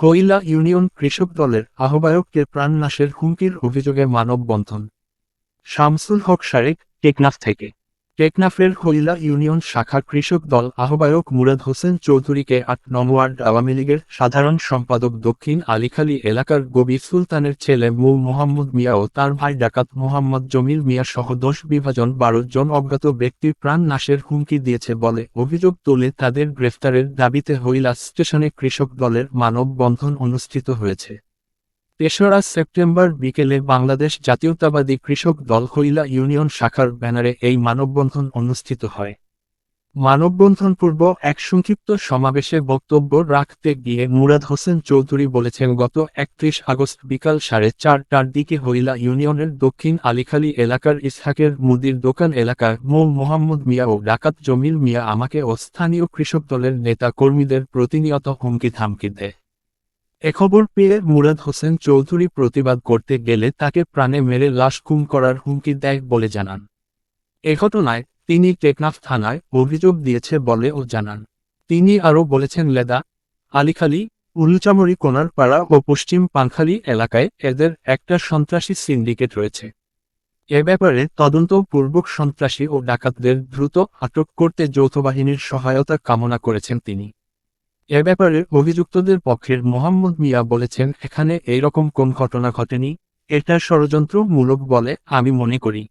খৈলা union কৃষক দলের আহ্বায়ককে প্রাণনাশের হুমকির অভিযোগে মানববন্ধন। শামসুল হক শারেক, টেকনাফ থেকে। টেকনাফের খৈলা ইউনিয়ন শাখা কৃষক দল আহ্বায়ক মুরাদ হোসেন চৌধুরীকে ৮ নং ওয়ার্ড আওয়ামী লীগের সাধারণ সম্পাদক দক্ষিণ আলীখালী এলাকার গবি সুলতানের ছেলে মু মোহাম্মদ মিয়া ও তার ভাই ডাকাত মোহাম্মদ জমির মিয়া সহ ১০ বিভাজন ১২ জন অজ্ঞাত ব্যক্তি প্রাণ নাশের হুমকি দিয়েছে বলে অভিযোগ তুলে তাদের গ্রেফতারের দাবিতে হৈলা স্টেশনে কৃষক দলের মানববন্ধন অনুষ্ঠিত হয়েছে। ৩রা সেপ্টেম্বর বিকেলে বাংলাদেশ জাতীয়তাবাদী কৃষক দল হৈলা ইউনিয়ন শাখার ব্যানারে এই মানববন্ধন অনুষ্ঠিত হয়। মানববন্ধন পূর্ব এক সংক্ষিপ্ত সমাবেশে বক্তব্য রাখতে গিয়ে মুরাদ হোসেন চৌধুরী বলেছেন, গত ৩১ আগস্ট বিকাল ৪:৩০টার দিকে হৈলা ইউনিয়নের দক্ষিণ আলীখালী এলাকার ইসহাকের মুদির দোকান এলাকায় মো মোহাম্মদ মিয়া ও ডাকাত জমির মিয়া আমাকে ও স্থানীয় কৃষক দলের নেতা কর্মীদের প্রতিনিয়ত হুমকি ধামকি দেয়। এ খবর পেয়ে মুরাদ হোসেন চৌধুরী প্রতিবাদ করতে গেলে তাকে প্রাণে মেরে লাশ গুম করার হুমকি দেয় বলে জানান। এ ঘটনায় তিনি টেকনাফ থানায় অভিযোগ দিয়েছে বলেও জানান। তিনি আরও বলেছেন, লেদা, আলীখালী, উলুচামড়ি কোনারপাড়া ও পশ্চিম পানখালী এলাকায় এদের একটা সন্ত্রাসী সিন্ডিকেট রয়েছে। এ ব্যাপারে তদন্তপূর্বক সন্ত্রাসী ও ডাকাতদের দ্রুত আটক করতে যৌথবাহিনীর সহায়তা কামনা করেছেন তিনি। এ ব্যাপারে অভিযুক্তদের পক্ষের মোহাম্মদ মিয়া বলেছেন, এখানে এইরকম কোন ঘটনা ঘটেনি, এটা ষড়যন্ত্রমূলক বলে আমি মনে করি।